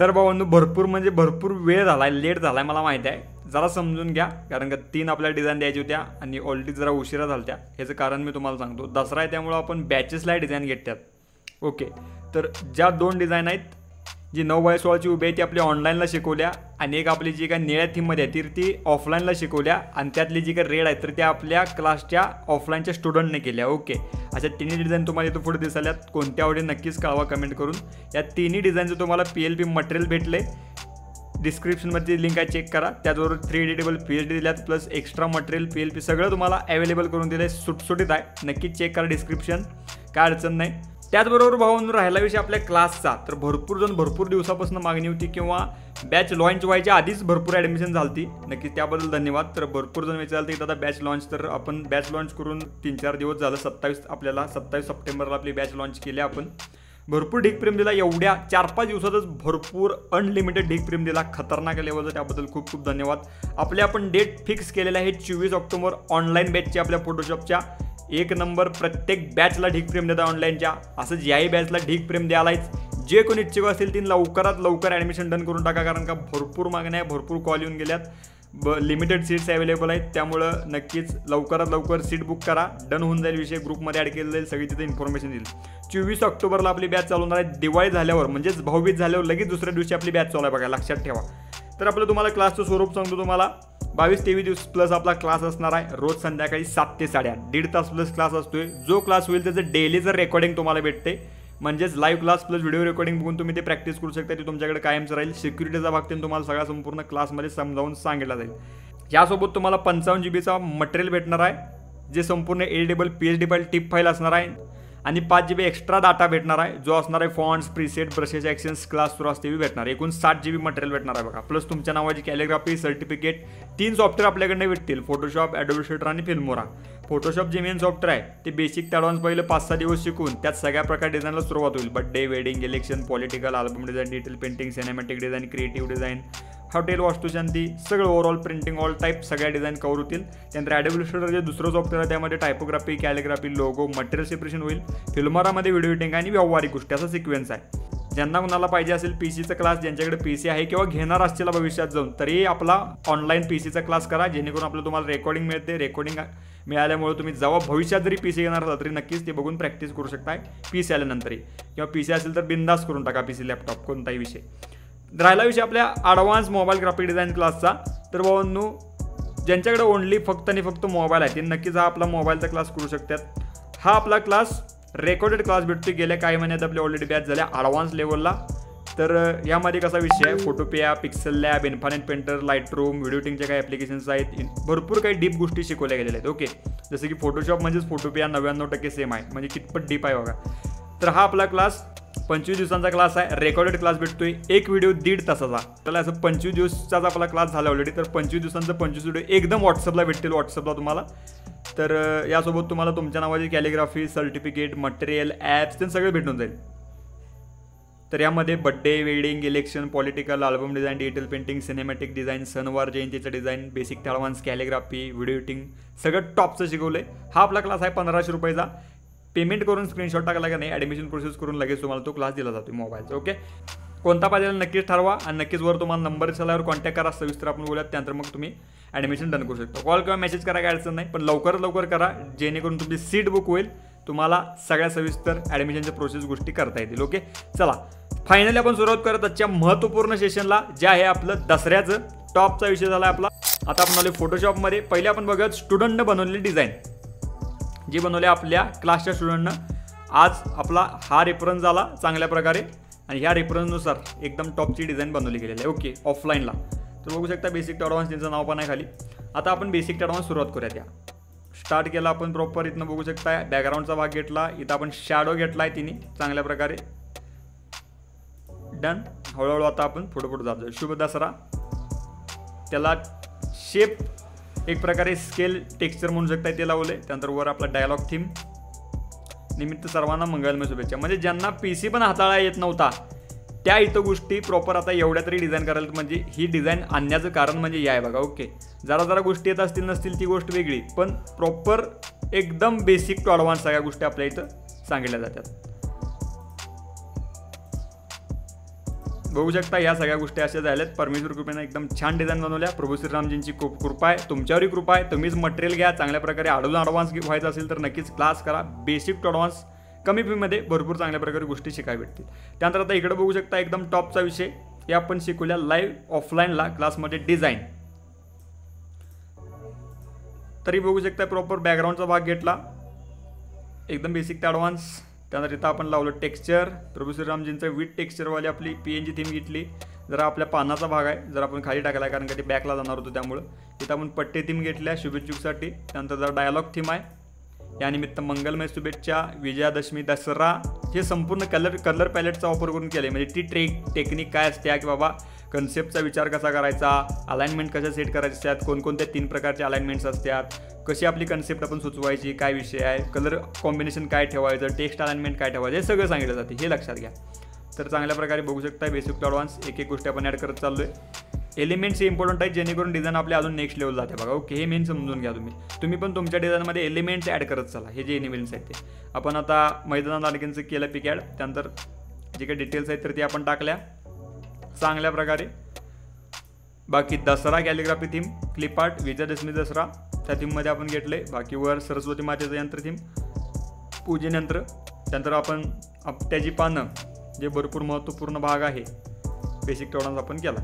तर भावांनो भरपूर म्हणजे भरपूर वेळ झाला आहे, लेट झाला आहे मला माहीत आहे, जरा समजून घ्या. कारण का 3 आपल्याला डिझाईन द्यायची होत्या आणि ऑलरेडी जरा उशिरा झाल्या त्या. ह्याचं कारण मी तुम्हाला सांगतो, दसरा आहे त्यामुळं आपण बॅचेसला डिझाईन घेतात. ओके, तर ज्या 2 डिझाईन आहेत, जी 9x16ची उभी आहे ती आपली ऑनलाईनला शिकवल्या आणि एक आपली जी काय निळ्या थीममध्ये आहे ती ऑफलाईनला शिकवल्या आणि त्यातली जी काय रेड आहे तर त्या आपल्या क्लासच्या ऑफलाईनच्या स्टुडंटने केल्या. ओके, अशा तिन्ही डिझाईन तुम्हाला इथं पुढे दिसाल्यात. कोणत्या आवडेल नक्कीच कळवा कमेंट करून. या तिन्ही डिझाईनचं तुम्हाला PLP मटेरियल भेटले, डिस्क्रिप्शनमध्ये लिंक आहे, चेक करा. त्याचबरोबर 3 एडिटेबल PSD दिल्यात प्लस एक्स्ट्रा मटेरियल PLP सगळं तुम्हाला अवेलेबल करून दिलं आहे. सुटसुटीत आहे, नक्कीच चेक करा डिस्क्रिप्शन, काय अडचण नाही. त्याचबरोबर भाऊंनो राहिला विषय आपल्या क्लासचा, तर भरपूर दिवसापासून मागणी होती किंवा बॅच लॉन्च व्हायच्या आधीच भरपूर ॲडमिशन झाली. नक्कीच त्याबद्दल धन्यवाद. तर भरपूर जण विचारलं की दादा बॅच लॉन्च, तर आपण बॅच लॉन्च करून 3-4 दिवस झालं. 27 सप्टेंबरला आपली बॅच लॉन्च केली आपण. भरपूर ढीक प्रेम दिला, एवढ्या 4-5 दिवसातच भरपूर अनलिमिटेड ढीक प्रेम दिला, खतरनाक लेवलचा. त्याबद्दल खूप धन्यवाद. आपल्या आपण डेट फिक्स केलेला आहे 24 ऑक्टोबर ऑनलाईन बॅचची आपल्या फोटोशॉपच्या. 1 नंबर, प्रत्येक बॅचला ढीक प्रेम देता ऑनलाईनच्या. असंच याही बॅचला ढीक प्रेम द्यायलाच. जे कोणी इच्छुक असतील ती लवकरात लवकर ॲडमिशन डन करून टाका, कारण का भरपूर मागण्या आहे, भरपूर कॉल येऊन गेल्यात, लिमिटेड सीट्स अवेलेबल आहेत. त्यामुळं नक्कीच लवकरात लवकर सीट बुक करा, डन होऊन जाईल विषय. ग्रुपमध्ये ॲड केलं जाईल, सगळी तिथे इन्फॉर्मेशन देईल. 24 ऑक्टोबरला आपली बॅच चालू होणार आहे. दिवाळी झाल्यावर म्हणजेच भाऊबीज झाल्यावर लगेच दुसऱ्या दिवशी आपली बॅच चालू आहे बघा, लक्षात ठेवा. तर आपलं तुम्हाला क्लासचं स्वरूप सांगतो. तुम्हाला 22-23 दिवस प्लस आपला क्लास असणार आहे. रोज संध्याकाळी 7 ते 8:30 1.5 तास प्लस क्लास असतोय. जो क्लास होईल त्याचं डेलीचं रेकॉर्डिंग तुम्हाला भेटते, म्हणजेच live class plus video recording बघून तुम्ही ते प्रॅक्टिस करू शकता. ते तुमच्याकडे कायमचं राहील. सिक्युरिटीचा भाग तुम्हाला सगळा संपूर्ण क्लासमध्ये समजावून सांगितला जाईल. यासोबत तुम्हाला 55 GB मटेरियल भेटणार आहे, जे संपूर्ण editable PSD file tip file असणार आहे आणि 5 GB एक्स्ट्रा डाटा भेटणार आहे, जो असणार आहे fonts, preset, brushes, actions, class सुरू असते भेटणार. एकूण 60 GB मटेरियल भेटणार आहे बघा. प्लस तुमच्या नावाची कॅलिग्राफी सर्टिफिकेट. 3 सॉफ्टवेअर आपल्याकडनं भेटतील, फोटोशॉप, ॲडोबी इलस्ट्रेटर आणि फिल्मोरा. फोटोशॉप जे मेन सॉफ्टवेअर आहे ते बेसिक ते ॲडव्हान्स पहिलं 5-6 दिवस शिकून त्यात सगळ्या प्रकार डिझाईनला सुरुवात होईल. Birthday, wedding, election, political, album design, detail painting, cinematic design, creative design, hotel, वास्तुशांती, सगळं ओव्हरऑल प्रिंटिंग ऑल टाईप सगळ्या डिझाईन कवर होतील. त्यानंतर ॲडोबी इलस्ट्रेटर जे दुसरं सॉफ्टवेअर आहे त्यामध्ये typography, calligraphy, logo, material separation होईल. फिल्मोरामध्ये व्हिडिओ एडिटिंग आणि व्यावहारिक गोष्टी असा सिक्वेन्स आहे. ज्यांना कुणाला पाहिजे असेल PCचा क्लास, ज्यांच्याकडे PC आहे किंवा घेणार असतील भविष्यात जाऊन, तरी आपला ऑनलाईन PCचा क्लास करा, जेणेकरून आपलं तुम्हाला रेकॉर्डिंग मिळते. रेकॉर्डिंग मिळाल्यामुळे तुम्ही जेव्हा भविष्यात जरी PC घेणार असाल तरी नक्कीच ते बघून प्रॅक्टिस करू शकताय PC आल्यानंतरही. किंवा PC असेल तर बिंदास करून टाका PC, लॅपटॉप, कोणताही विषय. राहिला विषय आपल्या ॲडव्हान्स मोबाईल ग्राफिक डिझाईन क्लासचा. तर भावांनो ज्यांच्याकडे ओनली फक्त आणि फक्त मोबाईल आहे ते नक्कीच हा आपला मोबाईलचा क्लास करू शकतात. हा आपला क्लास रेकॉर्डेड क्लास भेटतो. गेल्या काही महिन्यात आपल्या ऑलरेडी बॅच झाल्या ॲडव्हान्स लेवलला. तर यामध्ये कसा विषय आहे, Photopea, PixelLab, Infinite Painter, Lightroom, video एडिटिंगच्या काही ॲप्लिकेशन्स आहेत. भरपूर काही डीप गोष्टी शिकवल्या गेलेल्या आहेत. ओके, जसं की फोटोशॉप म्हणजेच फोटोपिया 99% सेम आहे, म्हणजे कितपत डीप आहे बघा. तर हा आपला क्लास 25 दिवसांचा क्लास आहे. रेकॉर्डेड क्लास भेटतोय, एक व्हिडिओ 1.5 तासाचा. त्याला असं 25 दिवसाचा आपला क्लास झाला ऑलरेडी. तर 25 दिवसांचा 25 व्हिडिओ एकदम व्हॉट्सअपला भेटतील, व्हॉट्सअपला तुम्हाला. तर यासोबत तुम्हाला तुमच्या नावाची कॅलिग्राफी, सर्टिफिकेट, मटेरियल, ॲप्स ते सगळं भेटून जाईल. तर यामध्ये birthday, wedding, election, political, album design, digital painting, cinematic design, सणवार, जयंतीचं डिझाईन, बेसिक ते ॲडव्हान्स कॅलिग्राफी, व्हिडिओ एडिटिंग सगळं टॉपचं शिकवलं आहे. हा आपला क्लास आहे 1500 रुपयाचा. पेमेंट करून स्क्रीनशॉट टाकला का नाही, ॲडमिशन प्रोसेस करून लगेच तुम्हाला तो क्लास दिला जातो मोबाईलचा. ओके, कोणता पाहिजे नक्कीच ठरवा आणि नक्कीच वर तुम्हाला नंबर दिसल्यावर कॉन्टॅक्ट करा. सविस्तर आपण बोलूयात, त्यानंतर मग तुम्ही ॲडमिशन डन करू शकता. कॉल किंवा मेसेज करा, काय अडचण नाही, पण लवकरात लवकर करा, जेणेकरून तुमची सीट बुक होईल. तुम्हाला सगळ्या सविस्तर ॲडमिशनच्या प्रोसेस गोष्टी करता येतील. ओके, चला फायनली आपण सुरुवात करत आजच्या महत्त्वपूर्ण सेशनला, जे आहे आपलं दसऱ्याचं. टॉपचा विषय झाला आपला. आता आपण आलो फोटोशॉपमध्ये. पहिले आपण बघूयात स्टुडंटनं बनवलेली डिझाईन, जी बनवली आपल्या क्लासच्या स्टुडंटनं. आज आपला हा रेफरन्स झाला चांगल्या प्रकारे आणि ह्या रेफरन्सनुसार एकदम टॉपची डिझाईन बनवली गेलेली आहे. ओके, ऑफलाईनला. तर बघू शकता बेसिक टू ॲडव्हान्स त्यांचं नाव पण आहे खाली. आता आपण बेसिक टू ॲडव्हान्स सुरुवात करूया. त्या स्टार्ट केला आपण प्रॉपर. इथनं बघू शकता बॅकग्राऊंडचा भाग घेतला, इथं आपण शॅडो घेतला आहे तिने चांगल्या प्रकारे. डन. हळूहळू आता आपण पुढे जातो. शुभ दसरा. त्याला शेप एक प्रकारे स्केल टेक्स्चर म्हणू शकता ते लावले. त्यानंतर वर आपला डायलॉग थीम. निमित्त सर्वांना मंगलमय शुभेच्छा. म्हणजे ज्यांना PC पण हाताळा येत नव्हता त्या इथं गोष्टी प्रॉपर आता एवढ्या तरी डिझाईन करायला, म्हणजे ही डिझाईन आणण्याचं कारण म्हणजे या आहे बघा. ओके, जरा गोष्टी येत असतील नसतील ती गोष्ट वेगळी, पण प्रॉपर एकदम बेसिक टू ॲडव्हान्स सगळ्या गोष्टी आपल्या इथं सांगितल्या जातात. बघू शकता या सगळ्या गोष्टी अशा झाल्यात. परमेश्वर कृपेने एकदम छान डिझाईन बनवल्या. प्रभू श्रीरामजींची खूप कृपा आहे, तुमच्यावरही कृपा आहे. तुम्हीच मटेरियल घ्या चांगल्या प्रकारे. अडवून ॲडव्हान्स व्हायचं असेल तर नक्कीच क्लास करा. बेसिक टू ॲडव्हान्स कमी फीमध्ये भरपूर चांगल्या प्रकारे गोष्टी शिकायला भेटतील. त्यानंतर आता इकडे बघू शकता एकदम टॉपचा विषय हे आपण शिकूया लाईव्ह ऑफलाईनला क्लासमध्ये डिझाईन. तरी बघू शकता प्रॉपर बॅकग्राऊंडचा भाग घेतला एकदम बेसिक ते ॲडव्हान्स. त्यानंतर इथं आपण लावलं टेक्स्चर. प्रभू श्रीरामजींचं विथ टेक्स्चरवाली आपली PNG थीम घेतली. जरा आपल्या पानाचा भाग आहे जर आपण खाली टाकला आहे कारण का ते बॅकला जाणार होतं त्यामुळं. इथं आपण पट्टे थीम घेतल्या शुभेच्छुकसाठी. त्यानंतर जरा डायलॉग थीम आहे. यानिमित्त मंगलमय शुभेच्छा, विजयादशमी, दसरा हे संपूर्ण कलर पॅलेटचा वापर करून केले. म्हणजे ती टेक्निक काय असते की बाबा कन्सेप्टचा विचार कसा करायचा, अलाइनमेंट कशा सेट करायचे असतात, कोणकोणत्या 3 प्रकारचे अलाइनमेंट्स असतात, कशी आपली कन्सेप्ट आपण सुचवायची, काय विषय आहे, कलर कॉम्बिनेशन काय ठेवायचं, टेक्स्ट अलाइनमेंट काय ठेवायचं, हे सगळं सांगितलं जाते. हे लक्षात घ्या. तर चांगल्या प्रकारे बघू शकता बेसिक टू ॲडव्हान्स एक गोष्टी आपण ॲड करत चाललो आहे. एलिमेंट्स हे इम्पॉर्टंट आहेत जेणेकरून डिझाईन आपल्या अजून नेक्स्ट लेवल जाते बघा. ओके, हे मेन समजून घ्या. तुम्ही पण तुमच्या डिझाईनमध्ये एलिमेंट्स ॲड करत चला. हे जे एलिमेंट्स आहेत ते आपण आता मैदानात आणखीनचं केलं पिक ॲड. त्यानंतर जे काही डिटेल्स आहेत तर ते आपण टाकल्या चांगल्या प्रकारे. बाकी Dussehra calligraphy theme, clip art, Vijayadashami Dussehra त्या थीममध्ये आपण घेतले. बाकी वर सरस्वती मातेचं यंत्र थीम, पूजन यंत्र. त्यानंतर आपण आपट्याची पानं जे भरपूर महत्त्वपूर्ण भाग आहे बेसिक टोडांचा आपण केला.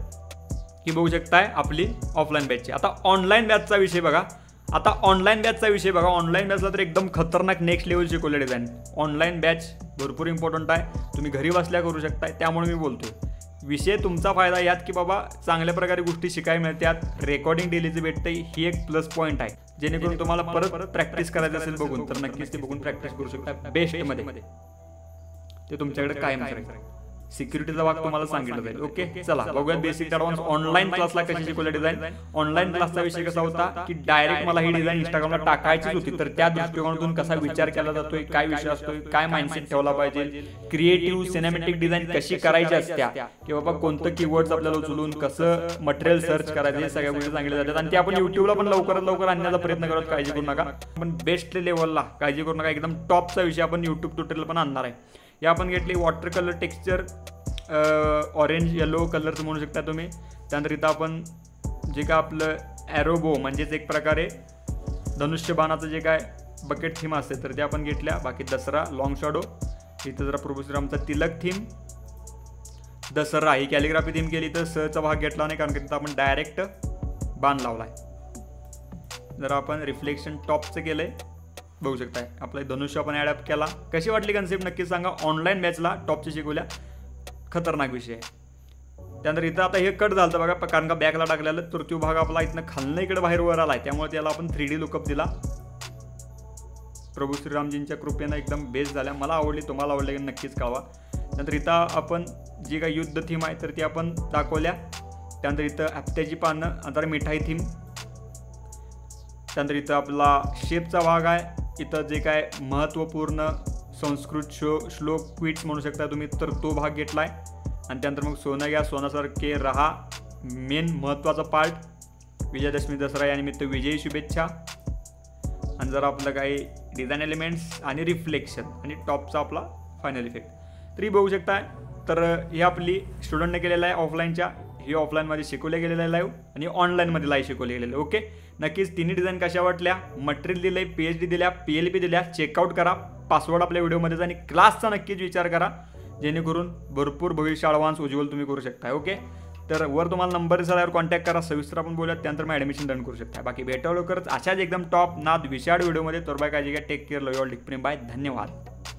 ही बघू शकताय आपली ऑफलाईन बॅचची. आता ऑनलाईन बॅचचा विषय बघा. ऑनलाईन बॅचला तर एकदम खतरनाक नेक्स्ट लेवल शिकवले डिझाईन. ऑनलाईन बॅच भरपूर इम्पॉर्टंट आहे. तुम्ही घरी बसल्या करू शकताय. त्यामुळे मी बोलतोय विषय तुमचा फायदा यात की बाबा चांगल्या प्रकारे गोष्टी शिकायला मिळतात. रेकॉर्डिंग डेलीचं भेटतं ही एक प्लस पॉईंट आहे. जेणेकरून तुम्हाला परत प्रॅक्टिस करायचं असेल बघून तर नक्कीच ते बघून प्रॅक्टिस करू शकता बेस्टमध्ये. ते तुमच्याकडे कायम राहील. सिक्युरिटीचा भाग तुम्हाला सांगितलं जाईल. ओके, चला बघूया बेसिक ॲडव्हान्स ऑनलाईन क्लासला कशी शिकवलं डिझाईन. ऑनलाईन क्लासचा विषय कसा होता की डायरेक्ट मला ही डिझाईन इंस्टाग्रामला टाकायचीच होती. तर त्या दृष्टिकोनातून कसा विचार केला जातोय, काय विषय असतोय, काय माइंडसेट ठेवला पाहिजे, क्रिएटिव्ह सिनेमॅटिक डिझाईन कशी करायची असत्या की बाबा कोणतं कीवर्ड्स आपल्याला उचलून कसं मटेरियल सर्च करायचं हे सगळ्या गोष्टी सांगितल्या जातात. आणि ते आपण युट्यूबला पण लवकरात लवकर आणण्याचा प्रयत्न करत. काळजी करू नका. पण बेस्ट लेवलला काळजी करू नका. एकदम टॉपचा विषय आपण यूट्यूब ट्युटोरियल पण आणणार आहे. हे आपण घेतली water colour texture, orange yellow कलरचं म्हणू शकता तुम्ही. त्यानंतर इथं आपण जे काय आपलं ॲरोबो म्हणजेच एक प्रकारे धनुष्यबाणाचं जे काय बकेट थीम असते तर ते आपण घेतल्या. बाकी दसरा लॉंग शॅडो, इथं जरा प्रभू श्रीरामचा तिलक थीम, दसरा ही कॅलिग्राफी थीम केली. तर सहचा भाग घेतला नाही कारण की तिथं आपण डायरेक्ट बाण लावला आहे. जरा आपण रिफ्लेक्शन टॉपचं केलं आहे बघू शकताय. आपला धनुष्य आपण ॲडॅप्ट केला. कशी वाटली कन्सेप्ट नक्कीच सांगा. ऑनलाईन बॅचला टॉपची शिकवल्या खतरनाक विषय आहे. त्यानंतर इथं आता हे कट झालं बघा कारण का बॅकला टाकलेलं तर तो भाग आपला इथनं खालनं इकडे बाहेर वर आला आहे. त्यामुळे त्याला आपण 3D लुकअप दिला. प्रभू श्रीरामजींच्या कृपेनं एकदम बेस्ट झाल्या. मला आवडली, तुम्हाला आवडले की नक्कीच कळवा. त्यानंतर इथं आपण जी काही युद्ध थीम आहे तर ती आपण दाखवल्या. त्यानंतर इथं आपट्याची पानं, नंतर मिठाई थीम. त्यानंतर इथं आपला शेपचा भाग आहे. इथं जे काय महत्त्वपूर्ण संस्कृत श्लोक क्विट्स म्हणू शकता तुम्ही तर तो भाग घेतला आहे. आणि त्यानंतर मग सोनं घ्या सोनासारखे रहा मेन महत्त्वाचा पार्ट. विजयादशमी दसरा या निमित्त विजयी शुभेच्छा. आणि जरा आपलं काही डिझाईन एलिमेंट्स आणि रिफ्लेक्शन आणि टॉपचा आपला फायनल इफेक्ट तरी बघू शकताय. तर ही आपली स्टुडंटने केलेलं आहे ऑफलाईनच्या. ही ऑफलाईनमध्ये शिकवले गेलेलं आहे लाईव्ह आणि ऑनलाईनमध्ये लाईव्ह शिकवले गेलेलं. ओके, नक्कीच तिन्ही डिझाईन कशा वाटल्या. मटेरियल दिलं आहे, PhD दिल्या, PLP दिल्या. चेकआउट करा. पासवर्ड आपल्या व्हिडिओमध्येच आणि क्लासचा नक्कीच विचार करा जेणेकरून भरपूर भविष्य ॲडव्हान्स उज्ज्वल तुम्ही करू शकता. ओके, तर वर तुम्हाला नंबर झाल्यावर कॉन्टॅक्ट करा. सविस्तर आपण बोलूयात. त्यानंतर मग ॲडमिशन डन करू शकता. बाकी भेटावं लवकरच अशाच एकदम टॉप नाद विशाळ व्हिडिओमध्ये. तर बाय काळजी घ्या. Take care. Love you all. Bye. धन्यवाद.